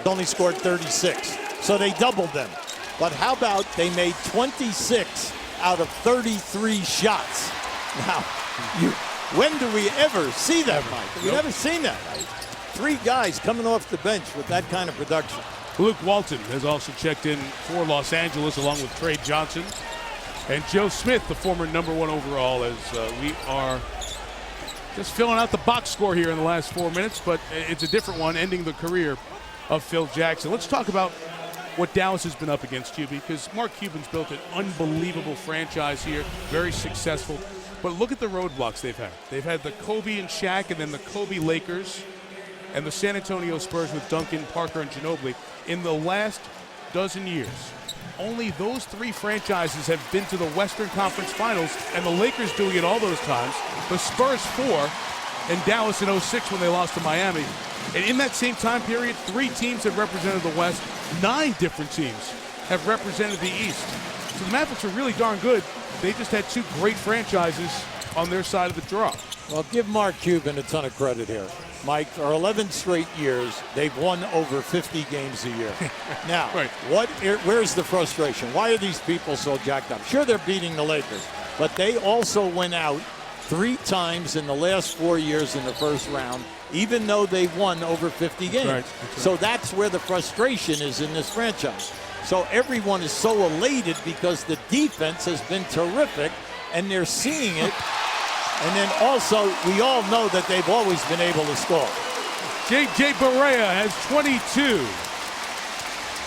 only scored 36. So they doubled them. But how about they made 26 out of 33 shots? Now, when do we ever see that, Mike? We've never seen that. Three guys coming off the bench with that kind of production. Luke Walton has also checked in for Los Angeles along with Trey Johnson. And Joe Smith, the former #1 overall, as we are just filling out the box score here in the last 4 minutes, but it's a different one, ending the career of Phil Jackson. Let's talk about what Dallas has been up against, you, because Mark Cuban's built an unbelievable franchise here, very successful. But look at the roadblocks they've had. They've had the Kobe and Shaq, and then the Kobe Lakers, and the San Antonio Spurs with Duncan, Parker, and Ginobili. In the last dozen years, only those three franchises have been to the Western Conference Finals, and the Lakers doing it all those times, the Spurs 4, and Dallas in 06 when they lost to Miami. And in that same time period, 3 teams have represented the West, 9 different teams have represented the East. So the Mavericks are really darn good. They just had 2 great franchises on their side of the draw. Well, give Mark Cuban a ton of credit here. Mike, for 11 straight years, they've won over 50 games a year. Now, Right. Where's the frustration? Why are these people so jacked up? Sure, they're beating the Lakers, but they also went out 3 times in the last 4 years in the first round, even though they won over 50 games. Right. So that's where the frustration is in this franchise. So everyone is so elated because the defense has been terrific, and they're seeing it. And then also, we all know that they've always been able to score. J.J. Barea has 22.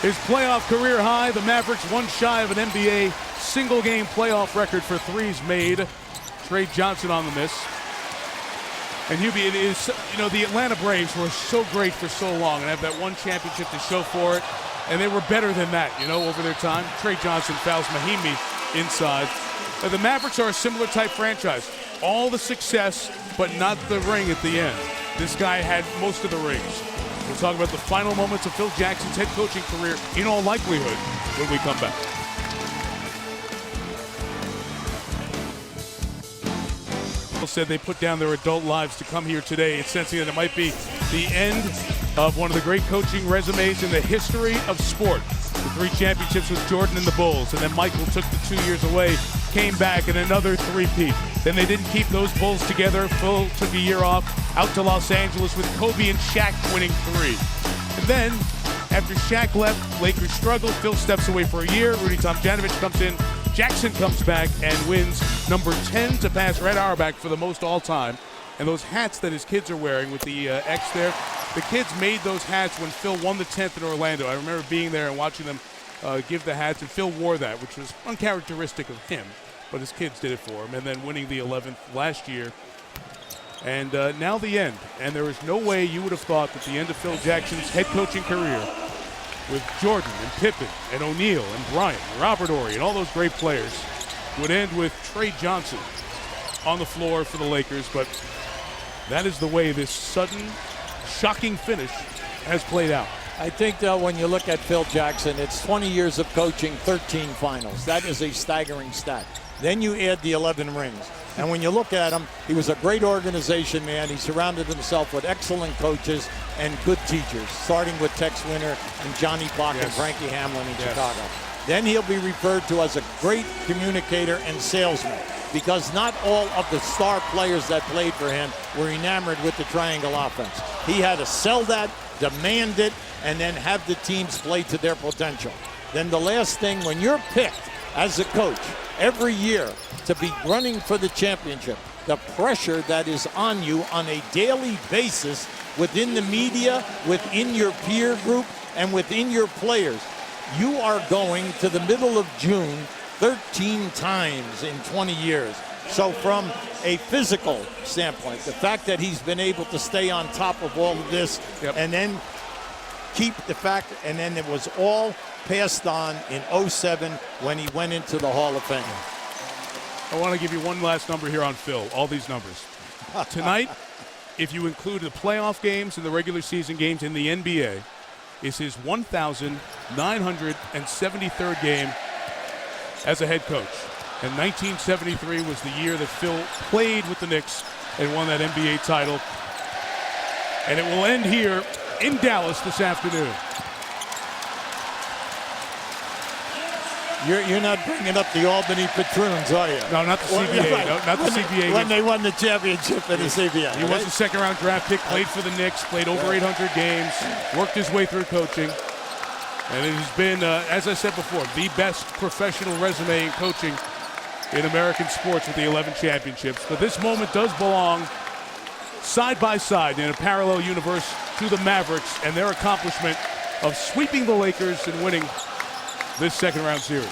His playoff career high. The Mavericks one shy of an NBA single-game playoff record for threes made. Trey Johnson on the miss. And Hubie, it is, the Atlanta Braves were so great for so long and have that one championship to show for it. And they were better than that, over their time. Trey Johnson fouls Mahimi inside. But the Mavericks are a similar type franchise. All the success, but not the ring at the end. This guy had most of the rings. We'll talk about the final moments of Phil Jackson's head coaching career in all likelihood when we come back. Said they put down their adult lives to come here today. It's sensing that it might be the end of one of the great coaching resumes in the history of sport. The 3 championships with Jordan and the Bulls, and then Michael took the 2 years away, came back, and another 3-peat. Then they didn't keep those Bulls together. Phil took a year off, out to Los Angeles with Kobe and Shaq winning 3. And then, after Shaq left, Lakers struggled. Phil steps away for a year. Rudy Tomjanovich comes in. Jackson comes back and wins number 10 to pass Red Auerbach for the most all-time. And those hats that his kids are wearing with the X there, the kids made those hats when Phil won the 10th in Orlando. I remember being there and watching them give the hats, and Phil wore that, which was uncharacteristic of him, but his kids did it for him, and then winning the 11th last year. And now the end. And there is no way you would have thought that the end of Phil Jackson's head coaching career, with Jordan and Pippen and O'Neal and Bryant and Robert Horry and all those great players, would end with Trey Johnson on the floor for the Lakers. But that is the way this sudden, shocking finish has played out. I think, though, when you look at Phil Jackson, it's 20 years of coaching, 13 finals. That is a staggering stat. Then you add the 11 rings. And when you look at him, he was a great organization man. He surrounded himself with excellent coaches and good teachers, starting with Tex Winter and Johnny Block and Frankie Hamlin in Chicago. Then he'll be referred to as a great communicator and salesman, because not all of the star players that played for him were enamored with the triangle offense. He had to sell that, demand it, and then have the teams play to their potential. Then the last thing, when you're picked as a coach every year to be running for the championship, the pressure that is on you on a daily basis within the media, within your peer group, and within your players. You are going to the middle of June 13 times in 20 years. So from a physical standpoint, the fact that he's been able to stay on top of all of this and then keep the fact, and then it was all passed on in 07 when he went into the Hall of Fame. I want to give you one last number here on Phil, all these numbers. Tonight, if you include the playoff games and the regular season games in the NBA, is his 1,973rd game as a head coach. And 1973 was the year that Phil played with the Knicks and won that NBA title. And it will end here in Dallas this afternoon. You're not bringing up the Albany Patroons, are you? No, not the CBA. Right. No, not the CBA. When they won the championship in the CBA. He was a second-round draft pick, played for the Knicks, played over 800 games, worked his way through coaching. And it has been, as I said before, the best professional resume in coaching in American sports with the 11 championships. But this moment does belong side by side in a parallel universe to the Mavericks and their accomplishment of sweeping the Lakers and winning this second-round series.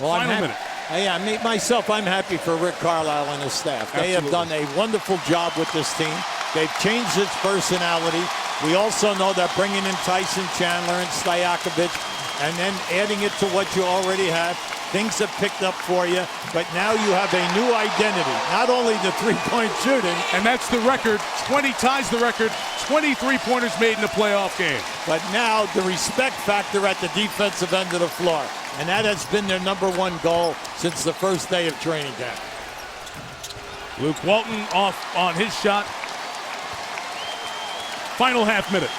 Well, Final minute. Myself, I'm happy for Rick Carlisle and his staff. They have done a wonderful job with this team. They've changed its personality. We also know that bringing in Tyson Chandler and Stojakovic and then adding it to what you already have, things have picked up for you. But now you have a new identity. Not only the three-point shooting. And that's the record. 20 ties the record. 20 three-pointers made in a playoff game. But now the respect factor at the defensive end of the floor. And that has been their #1 goal since the first day of training camp. Luke Walton off on his shot. Final half minute.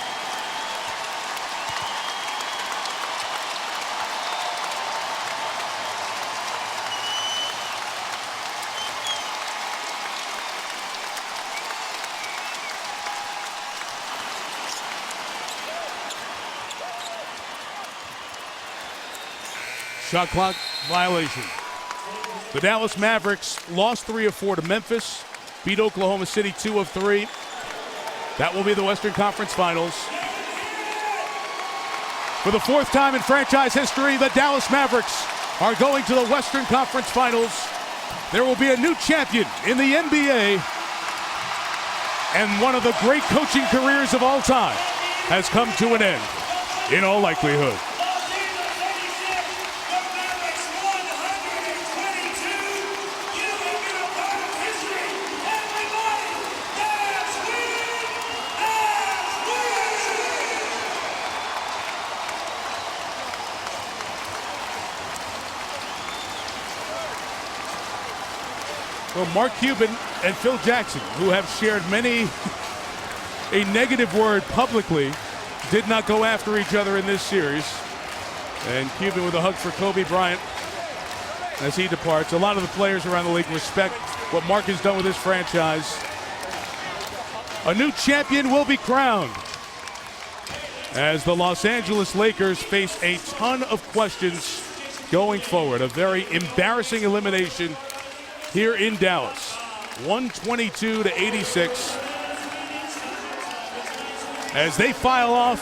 Shot clock violation. The Dallas Mavericks lost 3 of 4 to Memphis, beat Oklahoma City 2 of 3. That will be the Western Conference Finals. For the 4th time in franchise history, the Dallas Mavericks are going to the Western Conference Finals. There will be a new champion in the NBA, and one of the great coaching careers of all time has come to an end, in all likelihood. Well, Mark Cuban and Phil Jackson, who have shared many a negative word publicly, did not go after each other in this series. And Cuban with a hug for Kobe Bryant as he departs. A lot of the players around the league respect what Mark has done with this franchise. A new champion will be crowned as the Los Angeles Lakers face a ton of questions going forward. A very embarrassing elimination here in Dallas, 122-86, as they file off.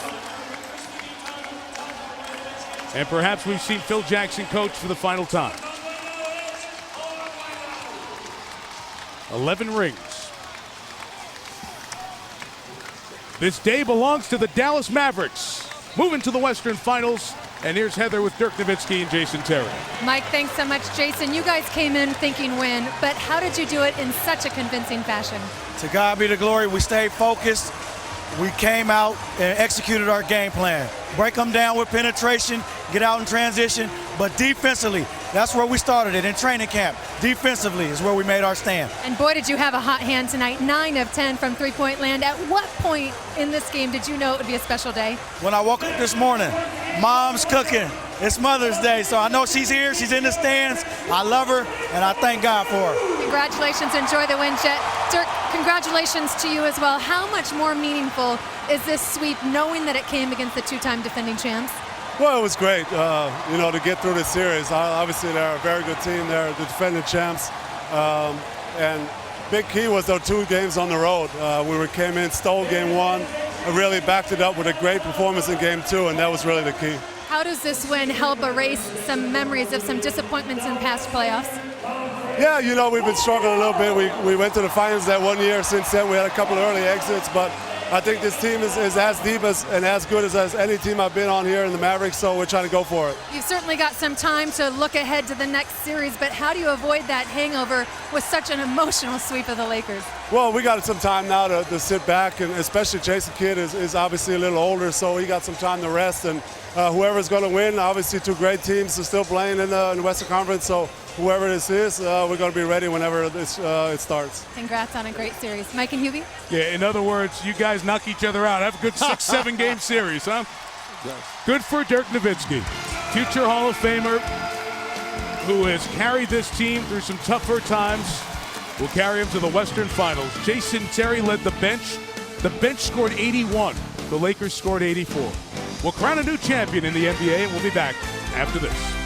And perhaps we've seen Phil Jackson coach for the final time. 11 rings. This day belongs to the Dallas Mavericks, moving to the Western Finals. And here's Heather with Dirk Nowitzki and Jason Terry. Mike, thanks so much, Jason. You guys came in thinking win, but how did you do it in such a convincing fashion? To God be the glory. We stayed focused. We came out and executed our game plan. Break them down with penetration, get out in transition, but defensively, that's where we started it in training camp. Defensively is where we made our stand. And boy, did you have a hot hand tonight, 9 of 10 from three-point land. At what point in this game did you know it would be a special day? When I woke up this morning, Mom's cooking. It's Mother's Day, so I know she's here. She's in the stands. I love her, and I thank God for her. Congratulations. Enjoy the win, Jet. Dirk, congratulations to you as well. How much more meaningful is this sweep knowing that it came against the 2-time defending champs? Well, it was great, to get through this series. Obviously, they're a very good team. They're the defending champs. And big key was those 2 games on the road. We came in, stole game 1, and really backed it up with a great performance in game 2, and that was really the key. How does this win help erase some memories of some disappointments in past playoffs? Yeah, we've been struggling a little bit. We went to the finals that 1 year. Since then, we had a couple of early exits, but I think this team is as deep and as good as any team I've been on here in the Mavericks, so we're trying to go for it. You've certainly got some time to look ahead to the next series, but how do you avoid that hangover with such an emotional sweep of the Lakers? Well, we got some time now to sit back, and especially Jason Kidd is obviously a little older, so he got some time to rest. And whoever's going to win, obviously two great teams are still playing in the Western Conference, so whoever this is, we're going to be ready whenever it starts. Congrats on a great series. Mike and Hubie? Yeah, in other words, you guys knock each other out. Have a good 6-7 game series, huh? Good for Dirk Nowitzki, future Hall of Famer who has carried this team through some tougher times. Will carry him to the Western Finals. Jason Terry led the bench. The bench scored 81. The Lakers scored 84. We'll crown a new champion in the NBA, and we'll be back after this.